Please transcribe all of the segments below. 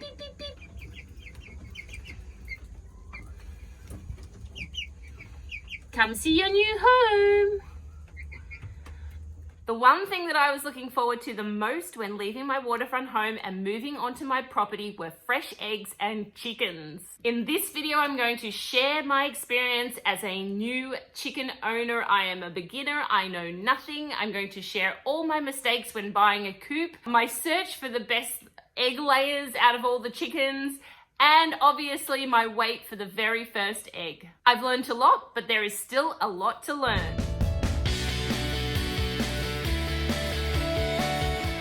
beep, beep, beep. Come see your new home. The one thing that I was looking forward to the most when leaving my waterfront home and moving onto my property were fresh eggs and chickens. In this video, I'm going to share my experience as a new chicken owner. I am a beginner, I know nothing. I'm going to share all my mistakes when buying a coop, my search for the best egg layers out of all the chickens, and obviously my wait for the very first egg. I've learned a lot, but there is still a lot to learn.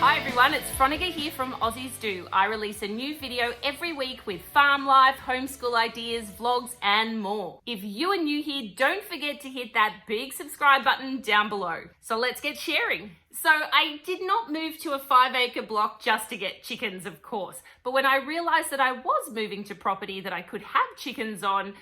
Hi everyone, it's Froniga here from Aussies Do. I release a new video every week with farm life, homeschool ideas, vlogs, and more. If you are new here, don't forget to hit that big subscribe button down below. So let's get sharing. So I did not move to a 5-acre block just to get chickens, of course. But when I realized that I was moving to property that I could have chickens on,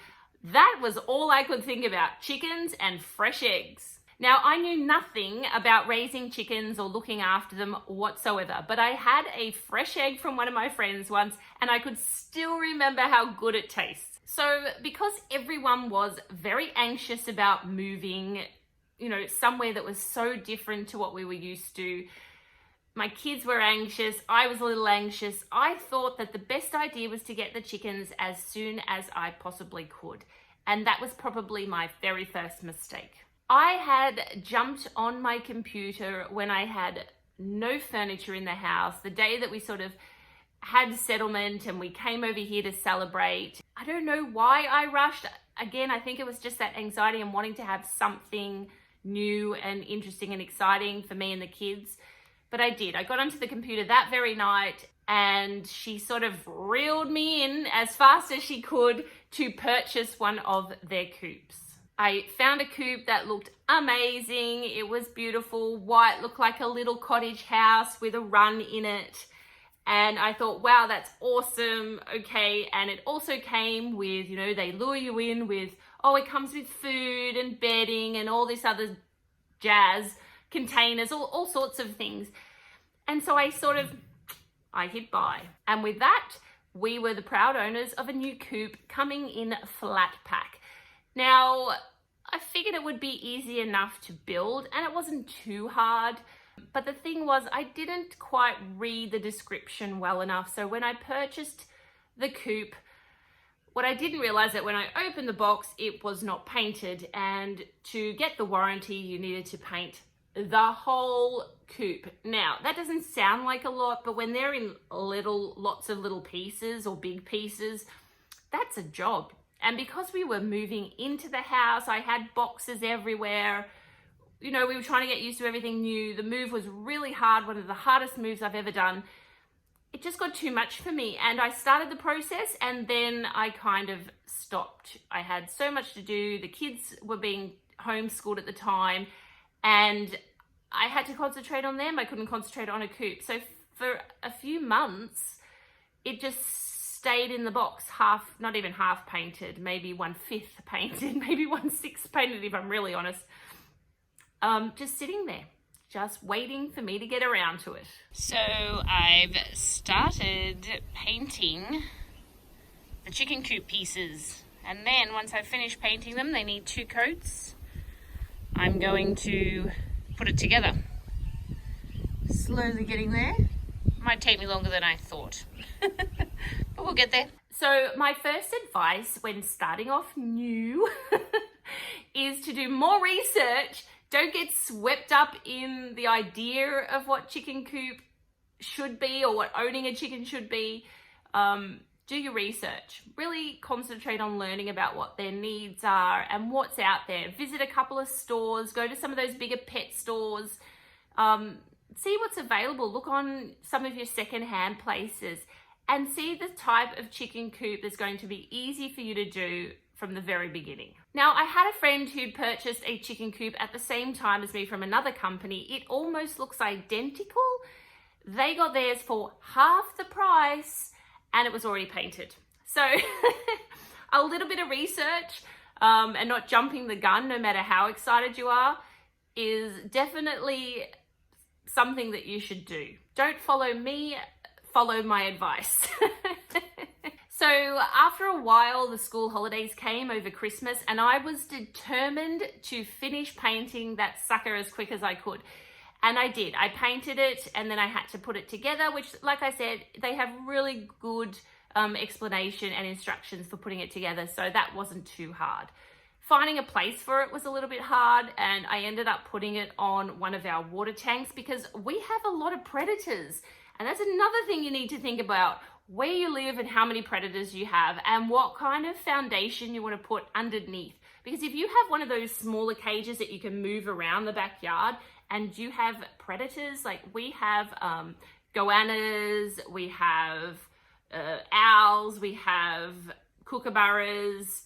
that was all I could think about, chickens and fresh eggs. Now, I knew nothing about raising chickens or looking after them whatsoever, but I had a fresh egg from one of my friends once, and I could still remember how good it tastes. So because everyone was very anxious about moving, somewhere that was so different to what we were used to, my kids were anxious, I was a little anxious, I thought that the best idea was to get the chickens as soon as I possibly could. And that was probably my very first mistake. I had jumped on my computer when I had no furniture in the house, the day that we sort of had settlement and we came over here to celebrate. I don't know why I rushed. Again, I think it was just that anxiety and wanting to have something new and interesting and exciting for me and the kids. But I did. I got onto the computer that very night and she sort of reeled me in as fast as she could to purchase one of their coops. I found a coop that looked amazing. It was beautiful, white, looked like a little cottage house with a run in it. And I thought, wow, that's awesome. Okay. And it also came with, they lure you in with, it comes with food and bedding and all this other jazz, containers, all sorts of things. And so I hit buy. And with that, we were the proud owners of a new coop coming in flat pack. Now, I figured it would be easy enough to build and it wasn't too hard. But the thing was, I didn't quite read the description well enough. So when I purchased the coop, what I didn't realize that when I opened the box, it was not painted. And to get the warranty, you needed to paint the whole coop. Now, that doesn't sound like a lot, but when they're in lots of little pieces or big pieces, that's a job. And because we were moving into the house, I had boxes everywhere. We were trying to get used to everything new. The move was really hard, one of the hardest moves I've ever done. It just got too much for me. And I started the process and then I kind of stopped. I had so much to do. The kids were being homeschooled at the time and I had to concentrate on them. I couldn't concentrate on a coop. So for a few months, it just stayed in the box, not even half painted, maybe 1/5 painted, maybe 1/6 painted if I'm really honest. Just sitting there, just waiting for me to get around to it. So I've started painting the chicken coop pieces. And then once I've finished painting them, they need 2 coats. I'm going to put it together. Slowly getting there. Might take me longer than I thought. But we'll get there. So my first advice when starting off new is to do more research. Don't get swept up in the idea of what chicken coop should be or what owning a chicken should be. Do your research. Really concentrate on learning about what their needs are and what's out there. Visit a couple of stores. Go to some of those bigger pet stores. See what's available. Look on some of your secondhand places and see the type of chicken coop that's going to be easy for you to do from the very beginning. Now, I had a friend who'd purchased a chicken coop at the same time as me from another company. It almost looks identical. They got theirs for half the price and it was already painted. So a little bit of research and not jumping the gun, no matter how excited you are, is definitely something that you should do. Don't follow me, follow my advice. So after a while, the school holidays came over Christmas, and I was determined to finish painting that sucker as quick as I could. And I did. I painted it, and then I had to put it together, which, like I said, they have really good explanation and instructions for putting it together, so that wasn't too hard. Finding a place for it was a little bit hard, and I ended up putting it on one of our water tanks because we have a lot of predators. And that's another thing you need to think about, where you live and how many predators you have and what kind of foundation you want to put underneath. Because if you have one of those smaller cages that you can move around the backyard and you have predators, like we have goannas, we have owls, we have kookaburras,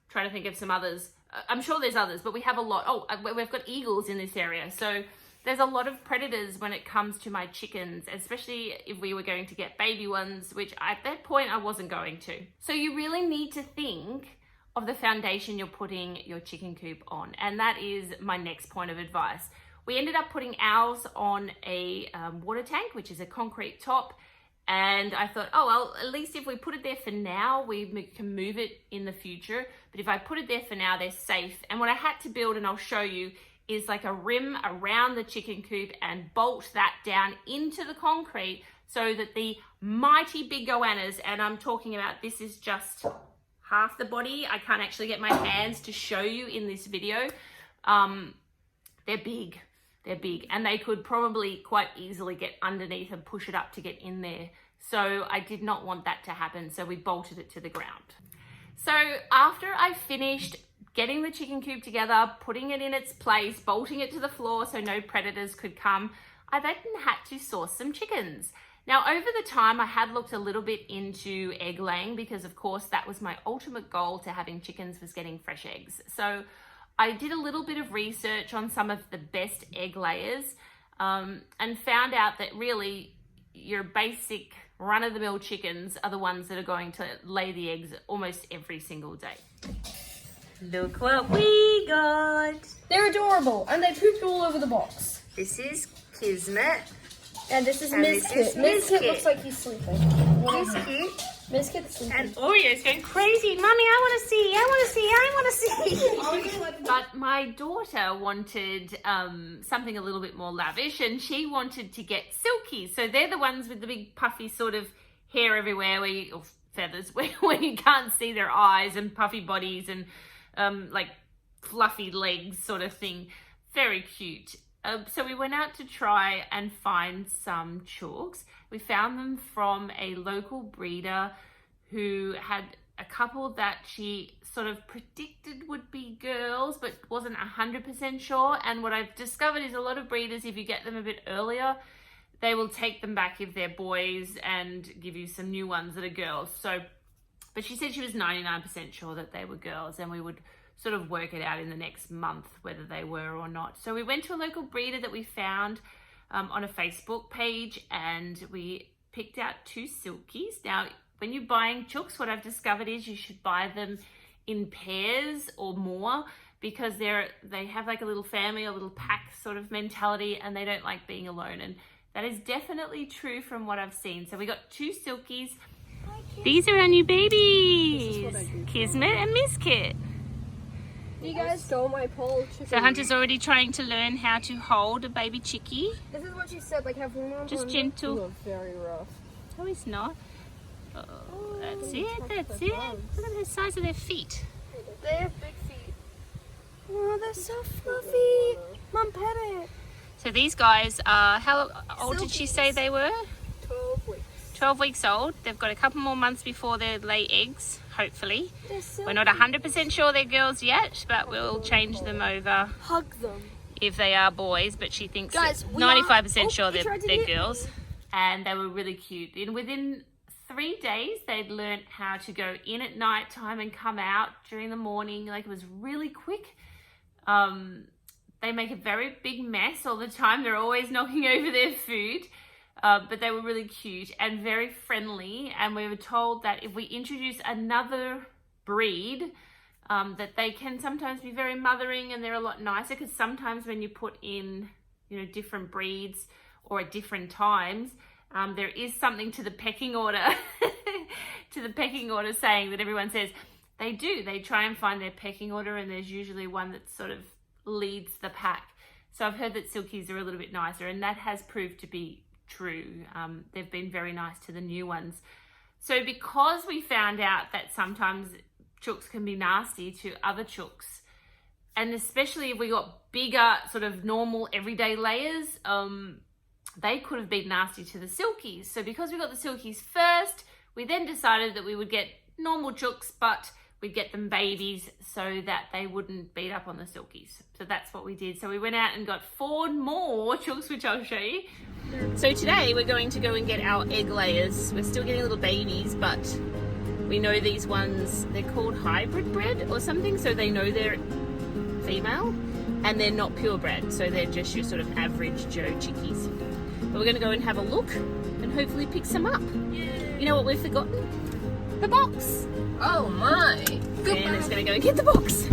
trying to think of some others. I'm sure there's others, but we have a lot. Oh, we've got eagles in this area. So there's a lot of predators when it comes to my chickens, especially if we were going to get baby ones, which at that point I wasn't going to. So you really need to think of the foundation you're putting your chicken coop on. And that is my next point of advice. We ended up putting ours on a water tank, which is a concrete top. And I thought, oh, well, at least if we put it there for now, we can move it in the future. But if I put it there for now, they're safe. And what I had to build, and I'll show you, is like a rim around the chicken coop and bolt that down into the concrete so that the mighty big goannas, and I'm talking about, this is just half the body. I can't actually get my hands to show you in this video. They're big. They're big, and they could probably quite easily get underneath and push it up to get in there. So I did not want that to happen, so we bolted it to the ground. So after I finished getting the chicken coop together, putting it in its place, bolting it to the floor so no predators could come, I then had to source some chickens. Now, over the time, I had looked a little bit into egg laying because, of course, that was my ultimate goal to having chickens, was getting fresh eggs. So I did a little bit of research on some of the best egg layers and found out that really your basic run-of-the-mill chickens are the ones that are going to lay the eggs almost every single day. Look what we got. They're adorable, and they pooped all over the box. This is Kismet. And this is Miskit. Miskit looks like he's sleeping. Miskit. Miskit's sleeping. And Oreo's going crazy. Mommy, I want to see. But my daughter wanted something a little bit more lavish, and she wanted to get silkies. So they're the ones with the big puffy sort of hair everywhere, or feathers, where you can't see their eyes, and puffy bodies, and like fluffy legs sort of thing. Very cute. So we went out to try and find some chooks. We found them from a local breeder who had a couple that she sort of predicted would be girls, but wasn't 100% sure. And what I've discovered is a lot of breeders, if you get them a bit earlier, they will take them back if they're boys and give you some new ones that are girls. So, but she said she was 99% sure that they were girls, and we would sort of work it out in the next month whether they were or not. So we went to a local breeder that we found on a Facebook page, and we picked out 2 silkies. Now, when you're buying chooks, what I've discovered is you should buy them in pairs or more, because they have like a little family, a little pack sort of mentality, and they don't like being alone. And that is definitely true from what I've seen. So we got 2 silkies. These are our new babies, Kismet and Miskit. You guys stole my pole chicken. So Hunter's already trying to learn how to hold a baby chickie. This is what she said, like have one on. Just gentle. Oh, very rough. No, it's not. Oh, that's it, that's it. Look at the size of their feet. They have big feet. Oh, they're so fluffy. Mom, pet it. So these guys are, how old did she say they were? 12 weeks. 12 weeks old. They've got a couple more months before they lay eggs, hopefully. So we're not 100% sure they're girls yet, but we'll change them over. Hug them. If they are boys, but she thinks guys, 95% sure they're girls. girls. And they were really cute. And within 3 days, they'd learned how to go in at night time and come out during the morning. Like, it was really quick. They make a very big mess all the time. They're always knocking over their food. But they were really cute and very friendly. And we were told that if we introduce another breed, that they can sometimes be very mothering, and they're a lot nicer, because sometimes when you put in, different breeds or at different times, there is something to the pecking order to the pecking order saying that everyone says they do. They try and find their pecking order, and there's usually one that sort of leads the pack. So I've heard that silkies are a little bit nicer, and that has proved to be true. They've been very nice to the new ones. So because we found out that sometimes chooks can be nasty to other chooks, and especially if we got bigger sort of normal everyday layers, they could have been nasty to the silkies. So because we got the silkies first, we then decided that we would get normal chooks, but we'd get them babies so that they wouldn't beat up on the silkies. So that's what we did. So we went out and got 4 more chooks, which I'll show you. So today we're going to go and get our egg layers. We're still getting little babies, but we know these ones, they're called hybrid bred or something, so they know they're female, and they're not purebred, so they're just your sort of average Joe chickies. But we're going to go and have a look and hopefully pick some up. You know what we've forgotten? The box. Oh my. Anna's going to go and get the box.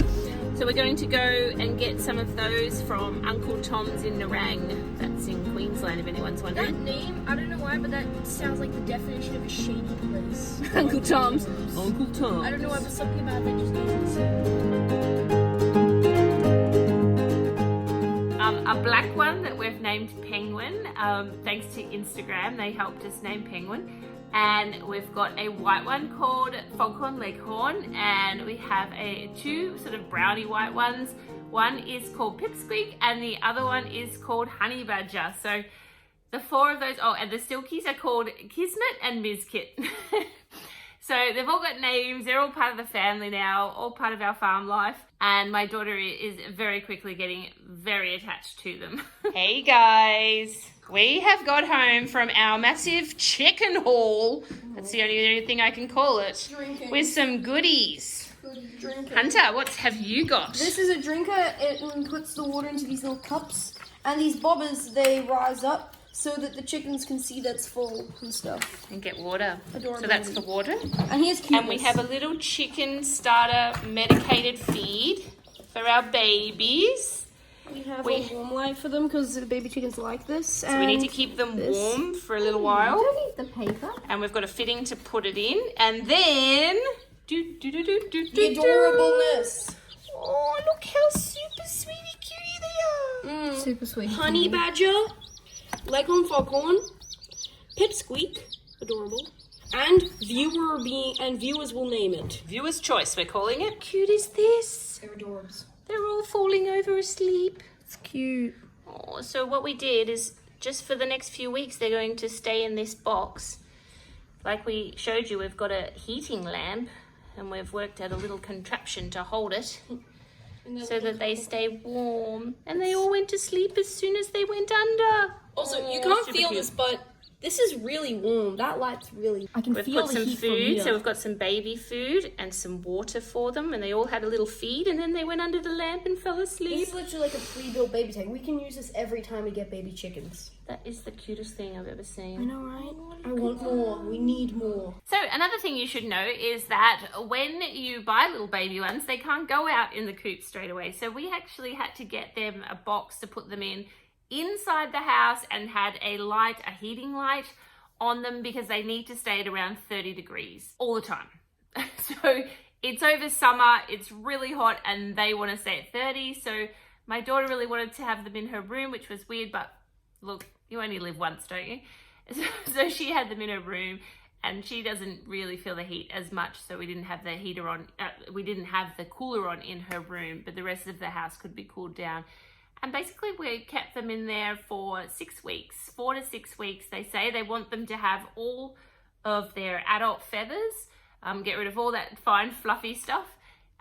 So we're going to go and get some of those from Uncle Tom's in Nerang. That's in Queensland, if anyone's wondering. That name, I don't know why, but that sounds like the definition of a shady place. Uncle Tom's. Uncle Tom's. I don't know why, but something about that just doesn't. A black one that we've named Penguin, thanks to Instagram. They helped us name Penguin. And we've got a white one called Foghorn Leghorn, and we have 2 sort of browny white ones. One is called Pipsqueak and the other one is called Honey Badger. So the 4 of those, and the silkies are called Kismet and Mizkit. So they've all got names, they're all part of the family now, all part of our farm life. And my daughter is very quickly getting very attached to them. Hey guys, we have got home from our massive chicken haul. That's the only thing I can call it. Drinking. With some goodies. Drinking. Hunter, what have you got? This is a drinker. It puts the water into these little cups. And these bobbers, they rise up so that the chickens can see that's full and stuff. And get water. Adorable. So that's the water. And here's cuteness. And we have a little chicken starter medicated feed for our babies. We have a warm light for them because the baby chickens like this. So we need to keep them warm for a little while. Don't eat the paper. And we've got a fitting to put it in. And then... The adorableness. Oh, look how super sweetie cutie they are. Super sweet. Honey Badger, Leghorn Foghorn, Pipsqueak, adorable, and viewers will name it. Viewer's choice, we're calling it. Cute is this? They're adorbs. They're all falling over asleep. It's cute. Oh, so what we did is just for the next few weeks, they're going to stay in this box. Like we showed you, we've got a heating lamp and we've worked out a little contraption to hold it so that they stay warm. And they all went to sleep as soon as they went under. Also, you can't super feel cute. this, but this is really warm. That light's really... I can We've feel put the some heat from food, here. so we've got some baby food and some water for them, and they all had a little feed, and then they went under the lamp and fell asleep. It's literally like a pre-built baby tank. We can use this every time we get baby chickens. That is the cutest thing I've ever seen. I know, right? I want more. We need more. So another thing you should know is that when you buy little baby ones, they can't go out in the coop straight away. So we actually had to get them a box to put them in inside the house and had a light, a heating light on them because they need to stay at around 30 degrees all the time. So it's over summer, it's really hot and they want to stay at 30. So my daughter really wanted to have them in her room, which was weird, but look, you only live once, don't you? So she had them in her room and she doesn't really feel the heat as much. So we didn't have the heater on, we didn't have the cooler on in her room, but the rest of the house could be cooled down. And basically we kept them in there for 6 weeks, 4 to 6 weeks. They say they want them to have all of their adult feathers, get rid of all that fine fluffy stuff.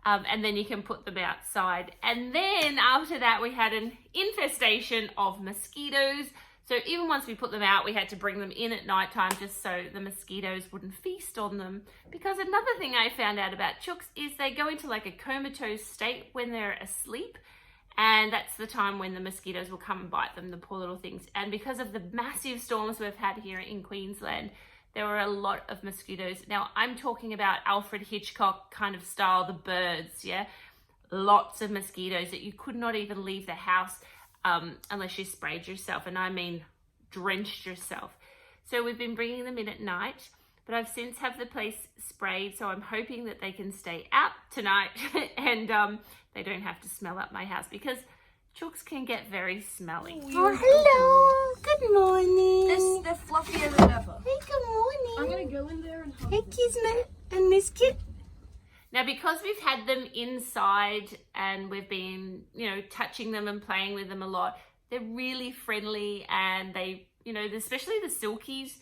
And then you can put them outside. And then after that, we had an infestation of mosquitoes. So even once we put them out, we had to bring them in at nighttime just so the mosquitoes wouldn't feast on them. Because another thing I found out about chooks is they go into like a comatose state when they're asleep. And that's the time when the mosquitoes will come and bite them, the poor little things. And because of the massive storms we've had here in Queensland, there were a lot of mosquitoes. Now, I'm talking about Alfred Hitchcock kind of style, the birds, yeah? Lots of mosquitoes that you could not even leave the house unless you sprayed yourself. And I mean drenched yourself. So we've been bringing them in at night. but I've since have the place sprayed, so I'm hoping that they can stay out tonight and they don't have to smell up my house, because chooks can get very smelly. Oh, hello. Good morning. They're fluffier than ever. Hey, good morning. I'm gonna go in there and hug Hey, them. Kismet and Miss Kit. Now, because we've had them inside and we've been, you know, touching them and playing with them a lot, they're really friendly, and they, you know, especially the silkies,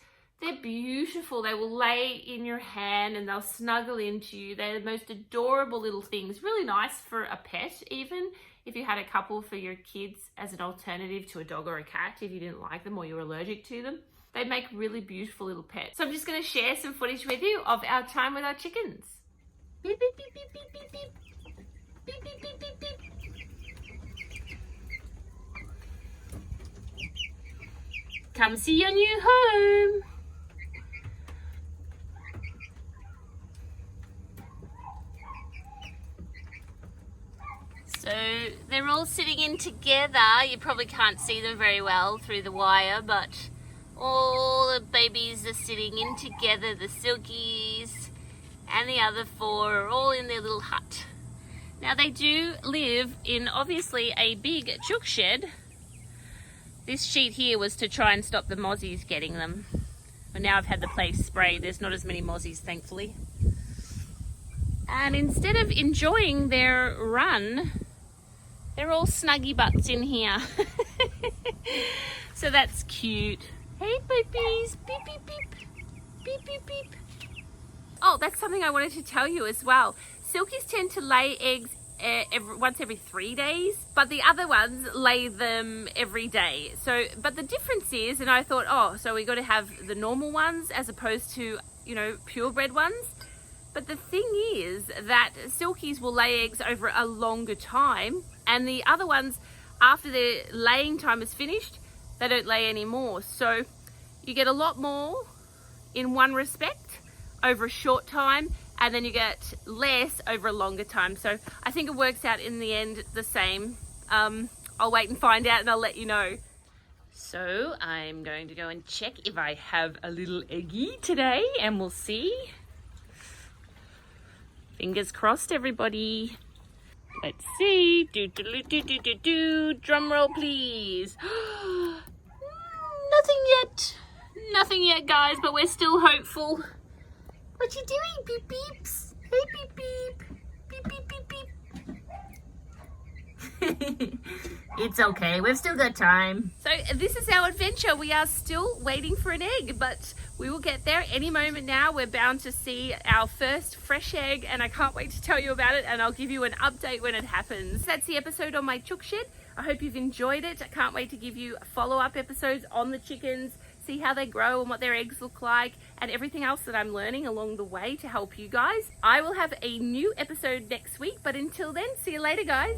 they're beautiful. They will lay in your hand and they'll snuggle into you. They're the most adorable little things. Really nice for a pet, even if you had a couple for your kids as an alternative to a dog or a cat, if you didn't like them or you were allergic to them. They make really beautiful little pets. So I'm just going to share some footage with you of our time with our chickens. Beep, beep, beep, beep, beep, beep, beep. Beep, beep, beep, beep, beep. Come see your new home. So they're all sitting in together. You probably can't see them very well through the wire, but all the babies are sitting in together. The silkies and the other 4 are all in their little hut. Now they do live in obviously a big chook shed. This sheet here was to try and stop the mozzies getting them. But now I've had the place sprayed, there's not as many mozzies, thankfully. And instead of enjoying their run, they're all snuggy butts in here. So that's cute. Hey puppies, beep beep beep, beep beep beep. Oh, that's something I wanted to tell you as well. Silkies tend to lay eggs once every 3 days, but the other ones lay them every day. So, but the difference is, and I thought, oh, so we got to have the normal ones as opposed to, you know, purebred ones. But the thing is that silkies will lay eggs over a longer time, and the other ones, after their laying time is finished, they don't lay anymore. So you get a lot more in one respect over a short time, and then you get less over a longer time. So I think it works out in the end the same. I'll wait and find out and I'll let you know. So I'm going to go and check if I have a little eggy today, and we'll see. Fingers crossed, everybody. Let's see. Do. Drum roll, please. Nothing yet. Nothing yet, guys, but we're still hopeful. What you doing, beep beeps? Hey, beep beep. Beep beep beep beep. It's okay, we've still got time. So this is our adventure. We are still waiting for an egg, but we will get there any moment now. We're bound to see our first fresh egg, and I can't wait to tell you about it, and I'll give you an update when it happens. That's the episode on my chook shed. I hope you've enjoyed it. I can't wait to give you follow-up episodes on the chickens, see how they grow and what their eggs look like, and everything else that I'm learning along the way to help you guys. I will have a new episode next week, but until then, see you later, guys.